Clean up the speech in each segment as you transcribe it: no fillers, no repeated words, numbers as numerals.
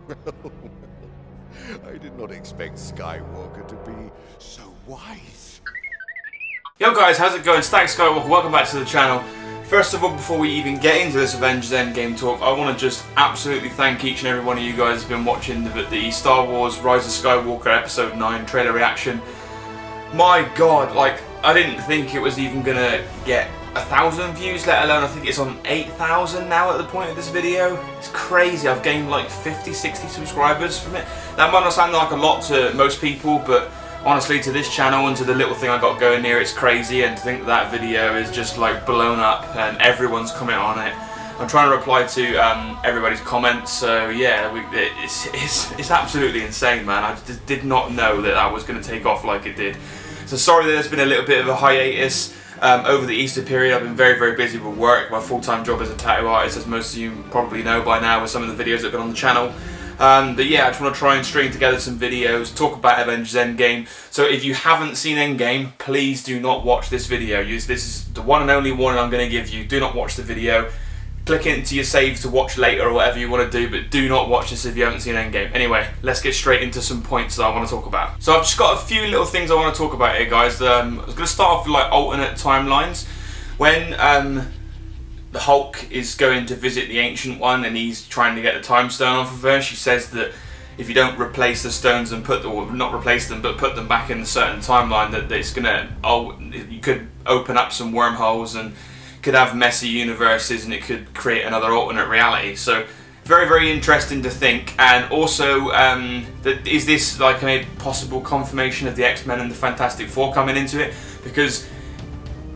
I did not expect Skywalker to be so wise. Yo guys, how's it going? Stack Skywalker, welcome back to the channel. First of all, before we even get into this Avengers Endgame talk, I want to just absolutely thank each and every one of you guys who's been watching the Star Wars Rise of Skywalker Episode 9 trailer reaction. My god, like, I didn't think it was even gonna get 1,000 views, let alone I think it's on 8,000 now at the point of this video. It's crazy. I've gained like 50, 60 subscribers from it. That might not sound like a lot to most people, but honestly, to this channel and to the little thing I got going here, it's crazy. And to think that video is just like blown up and everyone's comment on it. I'm trying to reply to everybody's comments, so yeah, it's absolutely insane, man. I just did not know that that was going to take off like it did. So sorry that there's been a little bit of a hiatus. Over the Easter period, I've been very, very busy with work. My full-time job is a tattoo artist, as most of you probably know by now with some of the videos that have been on the channel. But yeah, I just want to try and string together some videos, talk about Avengers Endgame. So if you haven't seen Endgame, please do not watch this video. This is the one and only warning I'm going to give you. Do not watch the video. Click into your saves to watch later or whatever you want to do, but do not watch this if you haven't seen Endgame. Anyway, let's get straight into some points that I want to talk about. So I've just got a few little things I want to talk about here, guys. I was going to start off with like alternate timelines. When the Hulk is going to visit the Ancient One and he's trying to get the Time Stone off of her, she says that if you don't replace the stones and put them, or not replace them, but put them back in a certain timeline, that it's gonna, you could open up some wormholes and could have messy universes and it could create another alternate reality. So very, very interesting to think. And also, is this like a possible confirmation of the X-Men and the Fantastic Four coming into it? Because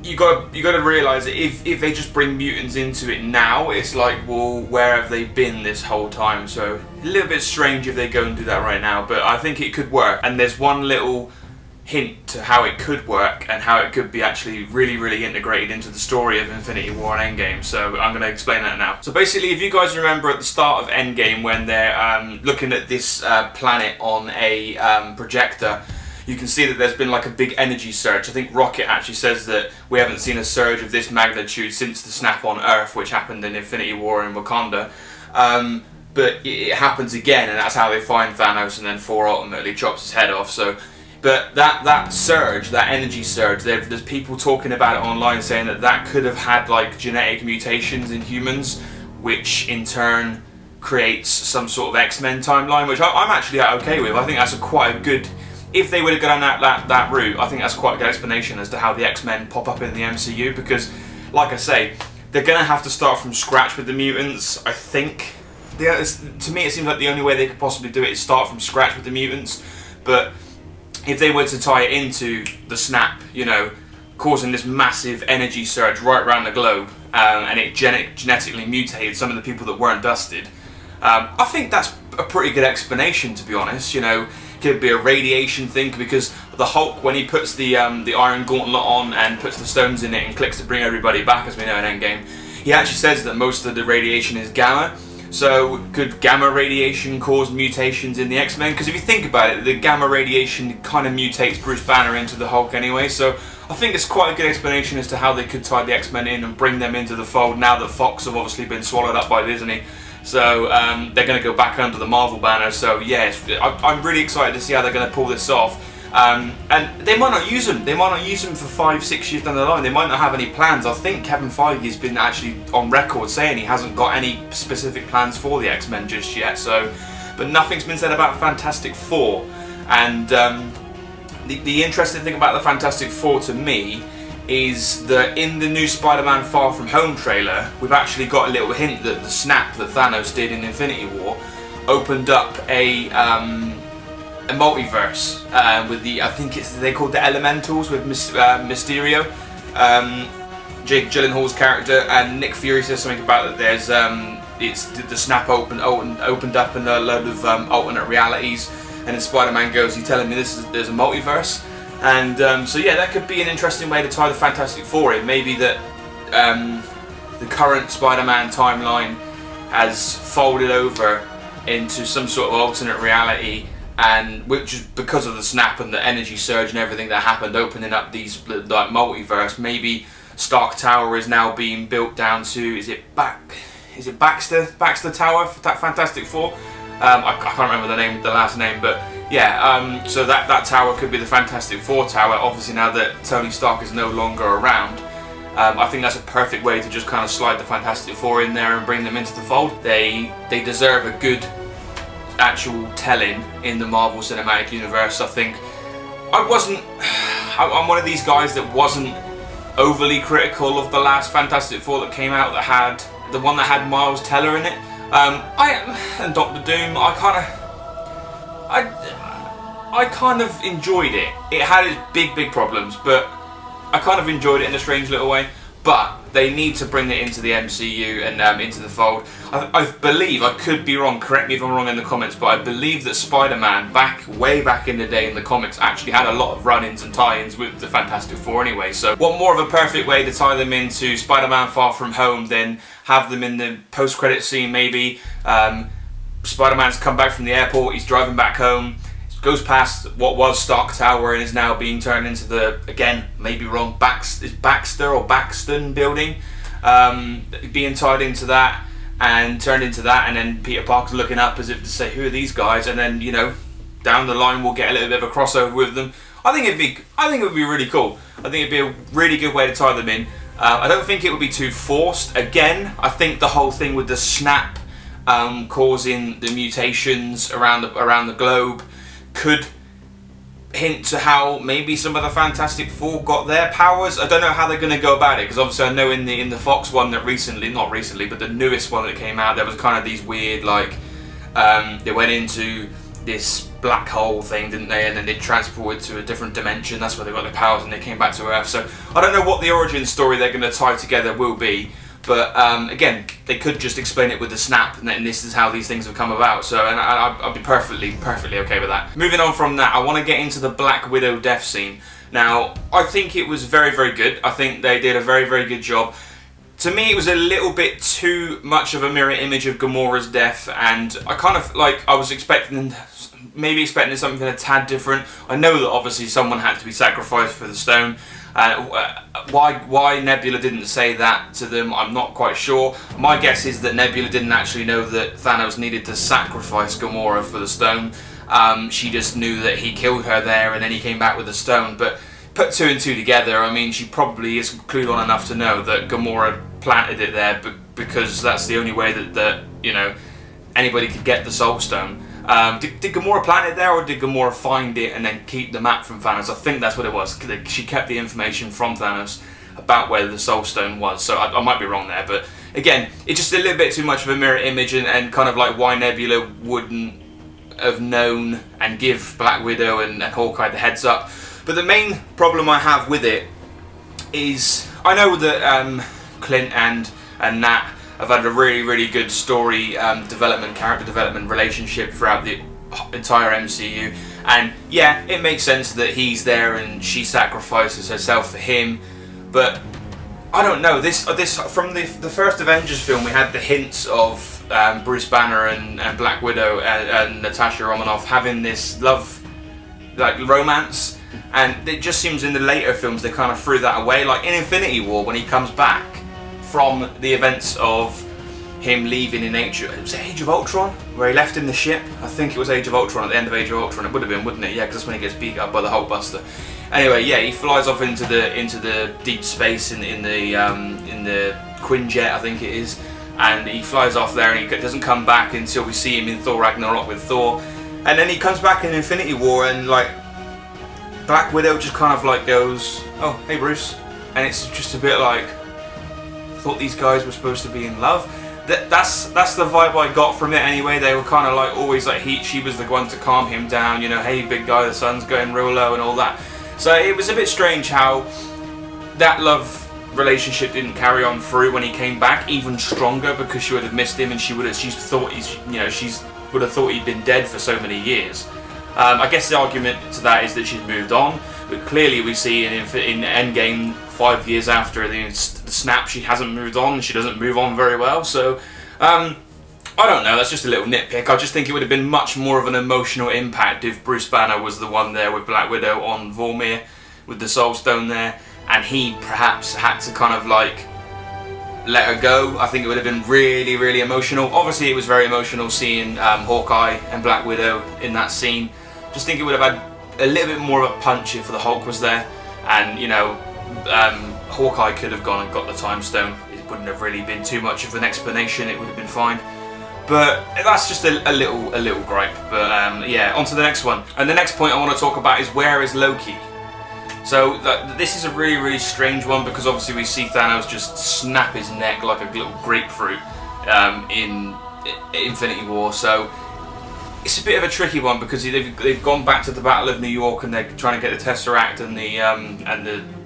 you got to realise that if they just bring mutants into it now, it's like, well, where have they been this whole time? So a little bit strange if they go and do that right now, but I think it could work. And there's one little hint to how it could work and how it could be actually really, really integrated into the story of Infinity War and Endgame. So I'm going to explain that now. So basically, if you guys remember at the start of Endgame when they're looking at this planet on a projector, you can see that there's been like a big energy surge. I think Rocket actually says that we haven't seen a surge of this magnitude since the snap on Earth, which happened in Infinity War in Wakanda. But it happens again, and that's how they find Thanos, and then Thor ultimately chops his head off. So, but that surge, that energy surge, there's people talking about it online saying that that could have had like genetic mutations in humans, which in turn creates some sort of X-Men timeline, which I'm actually okay with. I think that's quite a good, if they would have gone down that route, I think that's quite a good explanation as to how the X-Men pop up in the MCU, because, like I say, they're going to have to start from scratch with the mutants, I think. To me, it seems like the only way they could possibly do it is start from scratch with the mutants, but if they were to tie it into the snap, you know, causing this massive energy surge right around the globe, and it genetically mutated some of the people that weren't dusted, I think that's a pretty good explanation, to be honest. You know, could be a radiation thing, because the Hulk, when he puts the Iron Gauntlet on and puts the stones in it and clicks to bring everybody back, as we know in Endgame, he actually says that most of the radiation is gamma. So could gamma radiation cause mutations in the X-Men? Because if you think about it, the gamma radiation kind of mutates Bruce Banner into the Hulk anyway. So I think it's quite a good explanation as to how they could tie the X-Men in and bring them into the fold now that Fox have obviously been swallowed up by Disney. So they're going to go back under the Marvel banner. So yeah, I'm really excited to see how they're going to pull this off. And they might not use them. They might not use them for 5-6 years down the line. They might not have any plans. I think Kevin Feige has been actually on record saying he hasn't got any specific plans for the X-Men just yet. So, but nothing's been said about Fantastic Four. And the interesting thing about the Fantastic Four to me is that in the new Spider-Man Far From Home trailer, we've actually got a little hint that the snap that Thanos did in Infinity War opened up a multiverse with the, I think they called the Elementals with Mysterio, Jake Gyllenhaal's character, and Nick Fury says something about that there's it's the snap opened up in a load of alternate realities, and then Spider-Man goes, "You telling me there's a multiverse?" And so yeah, that could be an interesting way to tie the Fantastic Four in. Maybe that the current Spider-Man timeline has folded over into some sort of alternate reality, and which is because of the snap and the energy surge and everything that happened, opening up these like multiverse. Maybe Stark Tower is now being built down to, is it Baxter Tower for that Fantastic Four? I can't remember the last name, but yeah. So that tower could be the Fantastic Four tower. Obviously, now that Tony Stark is no longer around, I think that's a perfect way to just kind of slide the Fantastic Four in there and bring them into the fold. They deserve a good actual telling in the Marvel Cinematic Universe. I think I'm one of these guys that wasn't overly critical of the last Fantastic Four that came out, that had the one that had Miles Teller in it. And Doctor Doom. I kind of enjoyed it. It had its big problems, but I kind of enjoyed it in a strange little way. But they need to bring it into the MCU and into the fold. I believe, I could be wrong, correct me if I'm wrong in the comments, but I believe that Spider-Man, way back in the day in the comics, actually had a lot of run-ins and tie-ins with the Fantastic Four anyway. So what more of a perfect way to tie them into Spider-Man Far From Home than have them in the post-credit scene maybe. Spider-Man's come back from the airport, he's driving back home, goes past what was Stark Tower and is now being turned into the, again, maybe wrong, Baxter or Baxton building, being tied into that and turned into that, and then Peter Parker's looking up as if to say, who are these guys? And then, you know, down the line we'll get a little bit of a crossover with them. I think it would be really cool. I think it'd be a really good way to tie them in. I don't think it would be too forced. Again, I think the whole thing with the snap causing the mutations around the globe could hint to how maybe some of the Fantastic Four got their powers. I don't know how they're going to go about it, because obviously I know in the Fox one that not recently, but the newest one that came out, there was kind of these weird, like, they went into this black hole thing, didn't they, and then they transported to a different dimension. That's where they got their powers and they came back to Earth. So I don't know what the origin story they're going to tie together will be. But again, they could just explain it with the snap, and then this is how these things have come about. So, and I'll be perfectly okay with that. Moving on from that, I want to get into the Black Widow death scene. Now, I think it was very good. I think they did a very good job. To me, it was a little bit too much of a mirror image of Gamora's death, and I kind of, like, I was expecting something a tad different. I know that obviously someone had to be sacrificed for the stone. Why Nebula didn't say that to them, I'm not quite sure. My guess is that Nebula didn't actually know that Thanos needed to sacrifice Gamora for the stone. She just knew that he killed her there and then he came back with the stone. But put two and two together, I mean, she probably is clued on enough to know that Gamora planted it there because that's the only way that you know, anybody could get the Soul Stone. Did Gamora plant it there, or did Gamora find it and then keep the map from Thanos? I think that's what it was. She kept the information from Thanos about where the Soul Stone was, so I might be wrong there. But again, it's just a little bit too much of a mirror image, and kind of like why Nebula wouldn't have known and give Black Widow and Hawkeye the heads up. But the main problem I have with it is, I know that Clint and Nat have had a really good story development, character development relationship throughout the entire MCU, and yeah, it makes sense that he's there and she sacrifices herself for him. But I don't know, this from the first Avengers film, we had the hints of Bruce Banner and Black Widow and Natasha Romanoff having this love, like, romance, and it just seems in the later films they kind of threw that away. Like in Infinity War, when he comes back from the events of him leaving in Age of Ultron, where he left in the ship. I think it was Age of Ultron, at the end of Age of Ultron. It would have been, wouldn't it? Yeah, because that's when he gets beat up by the Hulkbuster. Anyway, yeah, he flies off into the deep space in the Quinjet, I think it is, and he flies off there, and he doesn't come back until we see him in Thor Ragnarok with Thor, and then he comes back in Infinity War, and like Black Widow just kind of like goes, "Oh, hey Bruce," and it's just a bit like, thought these guys were supposed to be in love. That's the vibe I got from it anyway. They were kind of like always like she was the one to calm him down, you know, hey big guy, the sun's going real low and all that. So it was a bit strange how that love relationship didn't carry on through when he came back even stronger, because she would have missed him and she would have thought he'd been dead for so many years. I guess the argument to that is that she's moved on, but clearly we see in Endgame 5 years after the snap, she hasn't moved on. She doesn't move on very well. So I don't know, that's just a little nitpick. I just think it would have been much more of an emotional impact if Bruce Banner was the one there with Black Widow on Vormir with the Soul Stone there, and he perhaps had to kind of like let her go. I think it would have been really, really emotional. Obviously, it was very emotional seeing Hawkeye and Black Widow in that scene. Just think it would have had a little bit more of a punch if the Hulk was there, and you know, Hawkeye could have gone and got the time stone. It wouldn't have really been too much of an explanation. It would have been fine. But that's just a little gripe. But yeah, on to the next one. And the next point I want to talk about is, where is Loki? So this is a really, really strange one, because obviously we see Thanos just snap his neck like a little grapefruit in Infinity War. So it's a bit of a tricky one, because they've gone back to the Battle of New York and they're trying to get the Tesseract and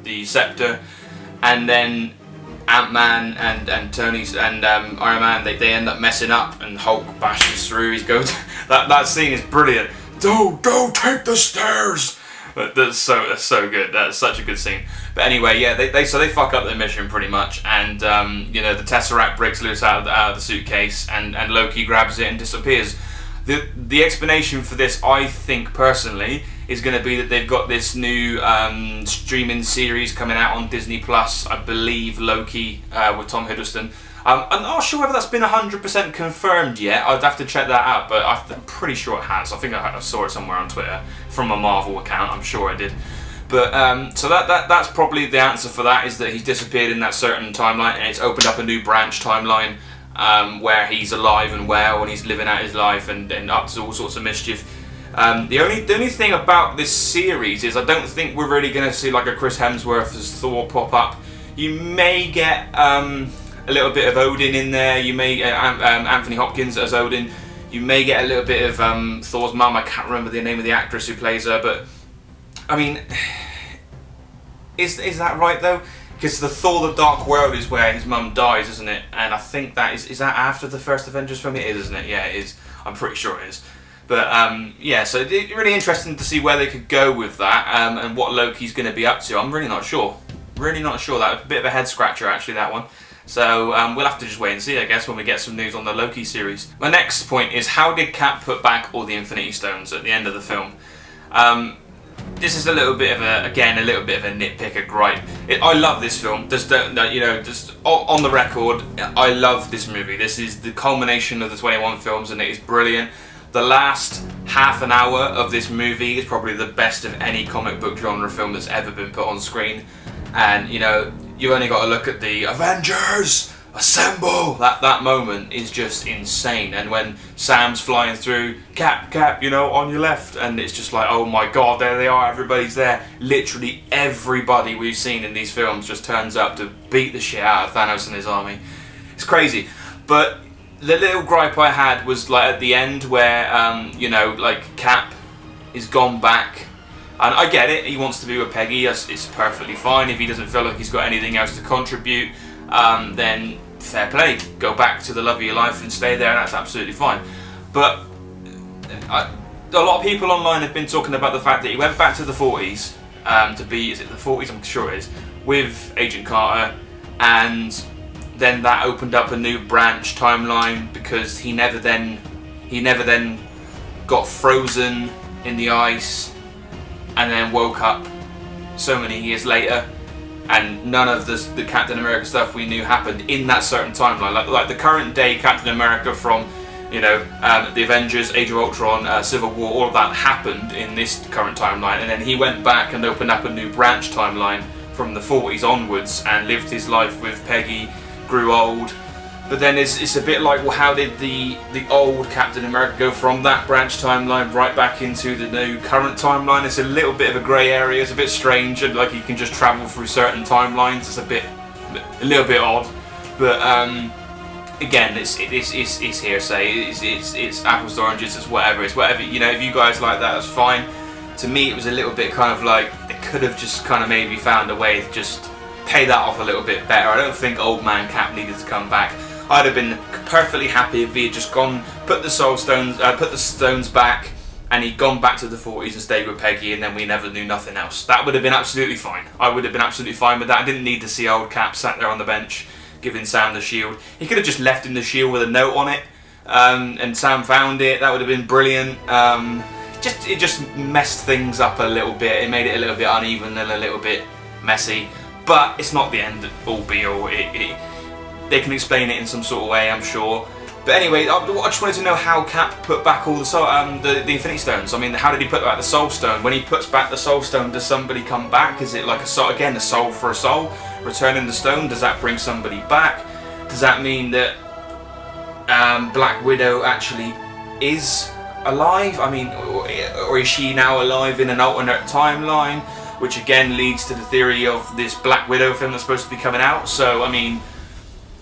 the Scepter, and then Ant-Man and Tony's and Iron Man, they end up messing up, and Hulk bashes through. He's goes that scene is brilliant. Don't take the stairs. But that's so good. That's such a good scene. But anyway, yeah, they fuck up their mission pretty much, and you know, the Tesseract breaks loose out of the suitcase, and Loki grabs it and disappears. The explanation for this, I think personally, is going to be that they've got this new streaming series coming out on Disney Plus. I believe Loki with Tom Hiddleston. I'm not sure whether that's been 100% confirmed yet. I'd have to check that out, but I'm pretty sure it has. I think I saw it somewhere on Twitter from a Marvel account. I'm sure I did. But so that's probably the answer for that, is that he's disappeared in that certain timeline, and it's opened up a new branch timeline where he's alive and well, and he's living out his life and up to all sorts of mischief. The only thing about this series is I don't think we're really going to see like a Chris Hemsworth as Thor pop up. You may get a little bit of Odin in there. You may get Anthony Hopkins as Odin. You may get a little bit of Thor's mum. I can't remember the name of the actress who plays her, but I mean, is that right though? Because the Thor: The Dark World is where his mum dies, isn't it? And I think that is that after the first Avengers film? It is, isn't it? Yeah, it is. I'm pretty sure it is. But yeah, so it's really interesting to see where they could go with that, and what Loki's going to be up to. I'm really not sure. Really not sure. That was a bit of a head scratcher, actually, that one. So we'll have to just wait and see, I guess, when we get some news on the Loki series. My next point is, how did Cap put back all the Infinity Stones at the end of the film? This is a little bit of a nitpicker gripe. I love this film. Just on the record, I love this movie. This is the culmination of the 21 films, and it is brilliant. The last half an hour of this movie is probably the best of any comic book genre film that's ever been put on screen. And you know, you've only got to look at the Avengers Assemble. That moment is just insane. And when Sam's flying through, Cap, you know, on your left, and it's just like, oh my god, there they are, everybody's there. Literally everybody we've seen in these films just turns up to beat the shit out of Thanos and his army. It's crazy. But the little gripe I had was like at the end where you know, like Cap is gone back, and I get it, he wants to be with Peggy. It's perfectly fine. If he doesn't feel like he's got anything else to contribute, then fair play, go back to the love of your life and stay there, and that's absolutely fine. But a lot of people online have been talking about the fact that he went back to the 40s to be, is it the 40s? I'm sure it is, with Agent Carter, and then that opened up a new branch timeline because he never then got frozen in the ice and then woke up so many years later, and none of the Captain America stuff we knew happened in that certain timeline. Like the current day Captain America from, you know, the Avengers, Age of Ultron, Civil War, all of that happened in this current timeline, and then he went back and opened up a new branch timeline from the 40s onwards and lived his life with Peggy, grew old. But then it's a bit like, well, how did the old Captain America go from that branch timeline right back into the new current timeline? It's a little bit of a grey area. It's a bit strange, and like you can just travel through certain timelines. It's a little bit odd. But again, it's hearsay. It's apples to oranges. It's whatever. You know, if you guys like that, that's fine. To me, it was a little bit kind of like they could have just kind of maybe found a way to just pay that off a little bit better. I don't think old man Cap needed to come back. I'd have been perfectly happy if he had just gone, put the stones back, and he'd gone back to the 40s and stayed with Peggy, and then we never knew nothing else. That would have been absolutely fine. I would have been absolutely fine with that. I didn't need to see old Cap sat there on the bench giving Sam the shield. He could have just left him the shield with a note on it, and Sam found it. That would have been brilliant. It just messed things up a little bit. It made it a little bit uneven and a little bit messy. But it's not the end all be all. they can explain it in some sort of way, I'm sure. But anyway, I just wanted to know how Cap put back all the Infinity Stones. I mean, how did he put back the Soul Stone? When he puts back the Soul Stone, does somebody come back? Is it like a soul, again, a soul for a soul? Returning the stone, does that bring somebody back? Does that mean that Black Widow actually is alive? I mean, or is she now alive in an alternate timeline? Which again leads to the theory of this Black Widow film that's supposed to be coming out. So, I mean,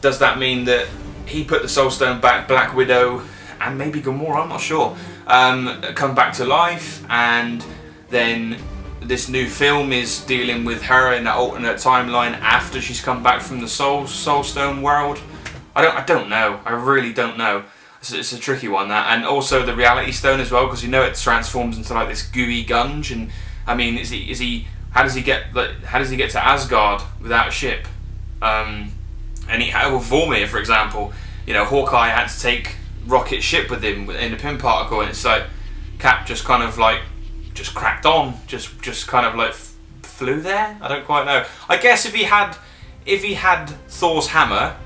does that mean that he put the Soul Stone back, Black Widow, and maybe Gamora, I'm not sure, come back to life, and then this new film is dealing with her in that alternate timeline after she's come back from the Soul Stone world? I don't know. I really don't know. It's a tricky one, that, and also the Reality Stone as well, because you know it transforms into like this gooey gunge, and I mean, is he? How does he get to Asgard without a ship? And Vormir, for example, you know, Hawkeye had to take Rocket's ship with him in the pin particle, and it's like Cap just kind of like just cracked on, just kind of like flew there. I don't quite know. I guess if he had Thor's hammer,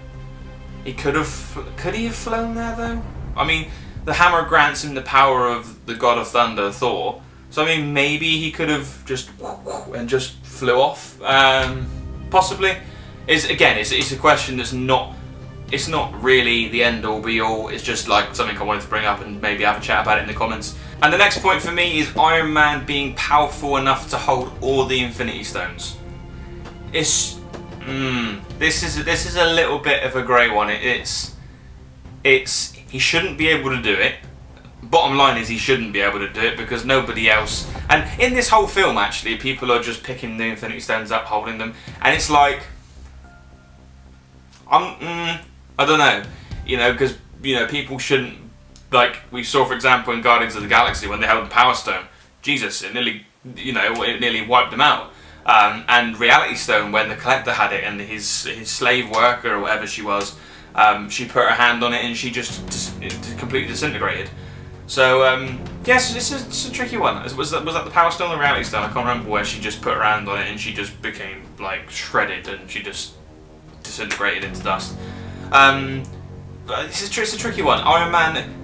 he could he have flown there though? I mean, the hammer grants him the power of the god of thunder, Thor. So I mean, maybe he could have just flew off. Possibly. It's a question that's not really the end all be all. It's just like something I wanted to bring up and maybe have a chat about it in the comments. And the next point for me is Iron Man being powerful enough to hold all the Infinity Stones. This is a little bit of a grey one. He shouldn't be able to do it. Bottom line is he shouldn't be able to do it because nobody else. And in this whole film, actually, people are just picking the Infinity Stones up, holding them, and it's like, I don't know, you know, because you know people shouldn't, like we saw for example in Guardians of the Galaxy when they held the Power Stone. Jesus, it nearly wiped them out. And Reality Stone when the Collector had it and his slave worker or whatever she was, she put her hand on it and she just completely disintegrated. So yes, it's a tricky one. Was that the Power Stone or the Reality Stone? I can't remember where she just put her hand on it and she just became like shredded and she just disintegrated into dust. But it's a tricky one. Iron Man,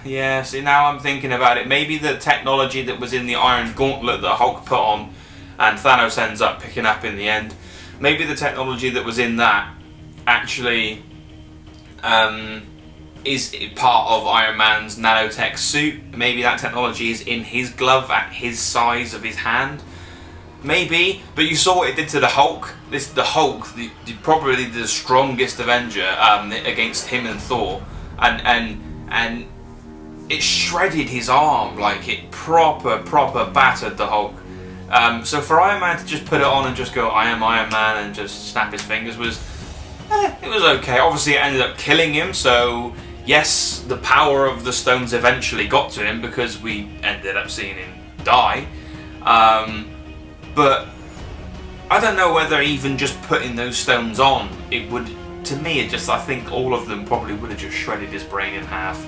yeah. See, now I'm thinking about it. Maybe the technology that was in the Iron Gauntlet that Hulk put on, and Thanos ends up picking up in the end. Maybe the technology that was in that actually is part of Iron Man's nanotech suit. Maybe that technology is in his glove at his size of his hand. Maybe, but you saw what it did to the Hulk. The Hulk, probably the strongest Avenger against him and Thor, and it shredded his arm, like it proper battered the Hulk. So for Iron Man to just put it on and just go, I am Iron Man, and just snap his fingers it was okay. Obviously it ended up killing him, so yes, the power of the stones eventually got to him because we ended up seeing him die. But I don't know whether even just putting those stones on, it would, to me, I think all of them probably would have just shredded his brain in half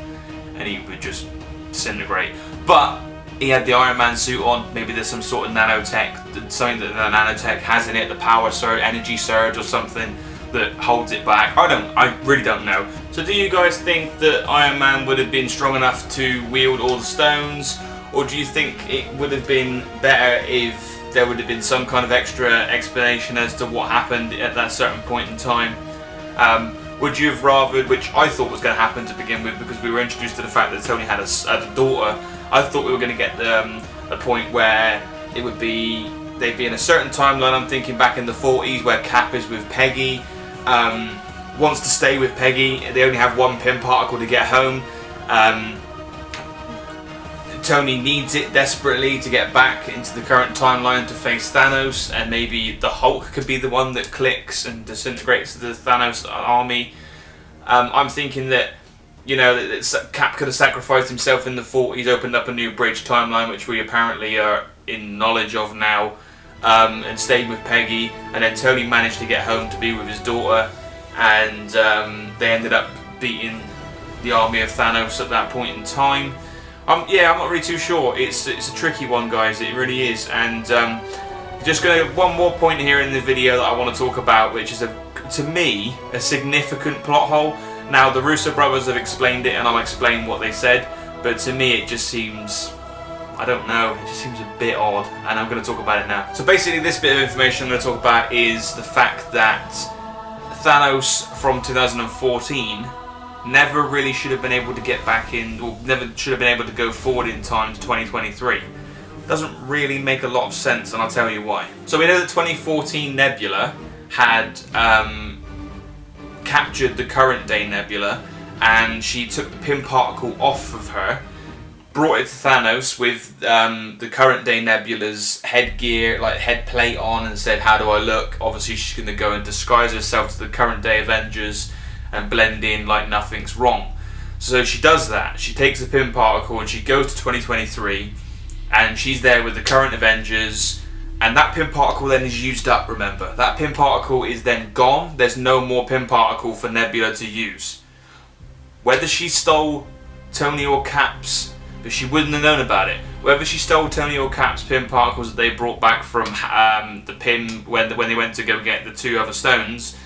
and he would just disintegrate. But he had the Iron Man suit on, maybe there's some sort of nanotech, something that the nanotech has in it, the power surge, energy surge or something that holds it back. I really don't know. So do you guys think that Iron Man would have been strong enough to wield all the stones, or do you think it would have been better if there would have been some kind of extra explanation as to what happened at that certain point in time? Would you have rathered, which I thought was going to happen to begin with because we were introduced to the fact that Tony had a daughter, I thought we were going to get a point where it would be, they'd be in a certain timeline, I'm thinking back in the 40s where Cap is with Peggy, wants to stay with Peggy, they only have one pin particle to get home, Tony needs it desperately to get back into the current timeline to face Thanos, and maybe the Hulk could be the one that clicks and disintegrates the Thanos army. I'm thinking that, you know, that Cap could have sacrificed himself in the 40s, opened up a new bridge timeline, which we apparently are in knowledge of now, and stayed with Peggy, and then Tony managed to get home to be with his daughter, and they ended up beating the army of Thanos at that point in time. Yeah, I'm not really too sure. It's a tricky one, guys. It really is. And Just going to one more point here in the video that I want to talk about, which is to me a significant plot hole. Now the Russo brothers have explained it, and I'll explain what they said. But to me, it just seems, I don't know, it just seems a bit odd, and I'm going to talk about it now. So basically, this bit of information I'm going to talk about is the fact that Thanos from 2014 never really should have been able to get back in, or never should have been able to go forward in time to 2023. Doesn't really make a lot of sense, and I'll tell you why. So we know that 2014 Nebula had captured the current day Nebula, and she took the Pym particle off of her, brought it to Thanos with the current day Nebula's headgear, like head plate on, and said, "How do I look?" Obviously she's going to go and disguise herself to the current day Avengers and blend in like nothing's wrong. So she does that. She takes the Pym particle and she goes to 2023, and she's there with the current Avengers, and that Pym particle then is used up, remember. That Pym particle is then gone. There's no more Pym particle for Nebula to use. Whether she stole Tony or Cap's, but she wouldn't have known about it. Whether she stole Tony or Cap's Pym particles that they brought back from the Pym when they went to go get the 2 other stones,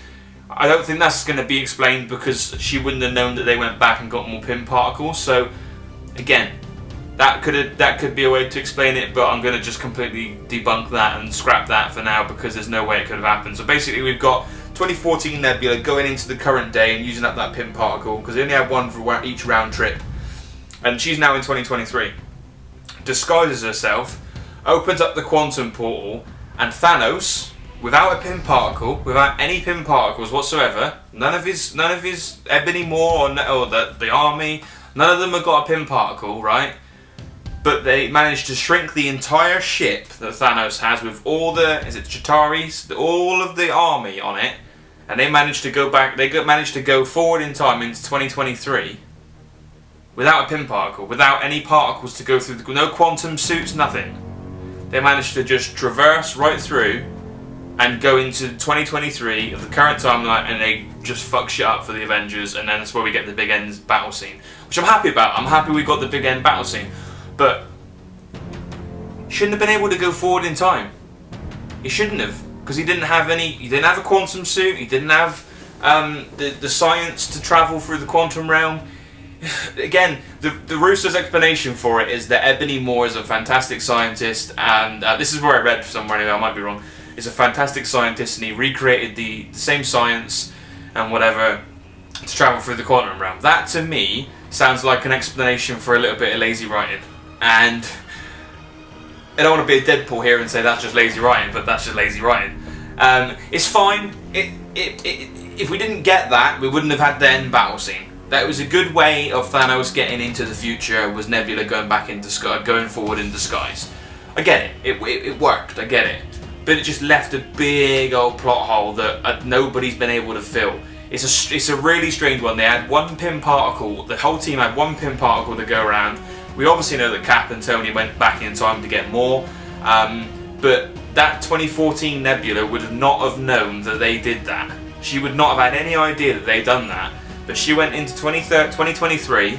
I don't think that's going to be explained, because she wouldn't have known that they went back and got more Pym particles. So again, that could be a way to explain it, but I'm going to just completely debunk that and scrap that for now, because there's no way it could have happened. So basically we've got 2014 Nebula going into the current day and using up that Pym particle, because they only had one for each round trip, and she's now in 2023. Disguises herself, opens up the quantum portal, and Thanos, without a Pym particle, without any Pym particles whatsoever, none of his Ebony Maw or the army, none of them have got a Pym particle, right? But they managed to shrink the entire ship that Thanos has with all the, is it Chitauri's, all of the army on it, and they managed to go back. Managed to go forward in time into 2023 without a Pym particle, without any particles to go through, no quantum suits, nothing. They managed to just traverse right through and go into 2023 of the current timeline, and they just fuck shit up for the Avengers, and then that's where we get the big end battle scene, which I'm happy about. I'm happy we got the big end battle scene. But shouldn't have been able to go forward in time. He shouldn't have, because he didn't have a quantum suit. He didn't have the science to travel through the quantum realm. Again, the Russo's explanation for it is that Ebony Maw is a fantastic scientist, and this is where I read somewhere anyway, I might be wrong. He's a fantastic scientist, and he recreated the same science and whatever to travel through the quantum realm. That to me sounds like an explanation for a little bit of lazy writing. And I don't want to be a Deadpool here and say that's just lazy writing, but that's just lazy writing. It's fine. If we didn't get that, we wouldn't have had the end battle scene. That was a good way of Thanos getting into the future, was Nebula going back in disguise, going forward in disguise. I get it. It worked. I get it. But it just left a big old plot hole that nobody's been able to fill. It's a really strange one. They had one Pym particle. The whole team had one Pym particle to go around. We obviously know that Cap and Tony went back in time to get more, but that 2014 Nebula would not have known that they did that. She would not have had any idea that they'd done that, but she went into 2023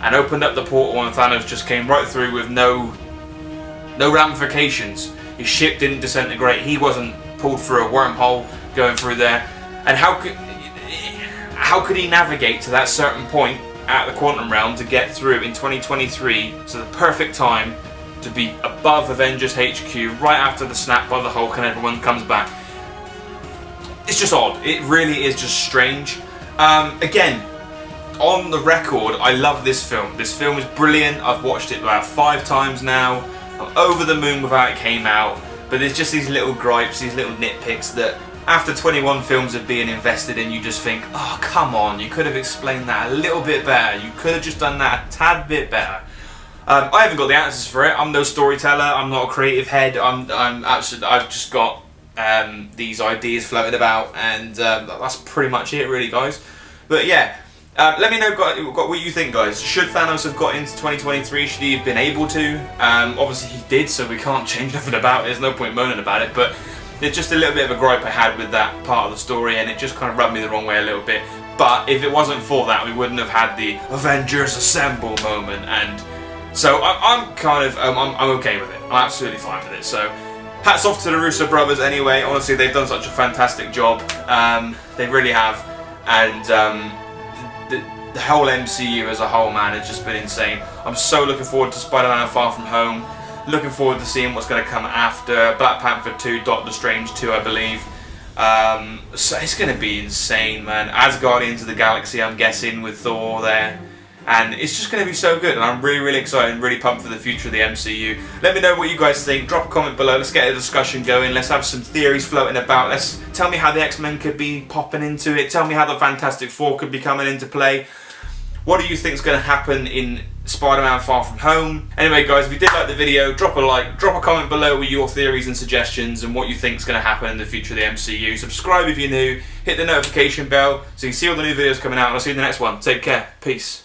and opened up the portal, and Thanos just came right through with no ramifications. His ship didn't disintegrate, he wasn't pulled through a wormhole going through there, and how could he navigate to that certain point at the quantum realm to get through in 2023, so the perfect time to be above Avengers HQ right after the snap by the Hulk and everyone comes back? It's just odd. It really is just strange. Again, on the record, I love this film. This film is brilliant. I've watched it about 5 times now. I'm over the moon with how it came out, but there's just these little gripes, these little nitpicks that after 21 films of being invested in, you just think, oh, come on, you could have explained that a little bit better. You could have just done that a tad bit better. I haven't got the answers for it. I'm no storyteller. I'm not a creative head. I've just got these ideas floating about, and that's pretty much it, really, guys. But yeah, let me know what you think, guys. Should Thanos have got into 2023? Should he have been able to? Obviously, he did, so we can't change nothing about it. There's no point moaning about it, but it's just a little bit of a gripe I had with that part of the story, and it just kind of rubbed me the wrong way a little bit. But if it wasn't for that, we wouldn't have had the Avengers Assemble moment, and so I'm kind of I'm okay with it. I'm absolutely fine with it. So hats off to the Russo brothers anyway. Honestly, they've done such a fantastic job. They really have. And the whole MCU as a whole, man, has just been insane. I'm so looking forward to Spider-Man Far From Home. Looking forward to seeing what's going to come after. Black Panther 2, Doctor Strange 2, I believe. So it's going to be insane, man. As Guardians of the Galaxy, I'm guessing, with Thor there. And it's just going to be so good, and I'm really, really excited and really pumped for the future of the MCU. Let me know what you guys think. Drop a comment below. Let's get a discussion going. Let's have some theories floating about. Let's tell me how the X-Men could be popping into it. Tell me how the Fantastic Four could be coming into play. What do you think is going to happen in Spider-Man Far From Home? Anyway, guys, if you did like the video, drop a like, drop a comment below with your theories and suggestions and what you think is going to happen in the future of the MCU. Subscribe if you're new. Hit the notification bell so you can see all the new videos coming out, and I'll see you in the next one. Take care. Peace.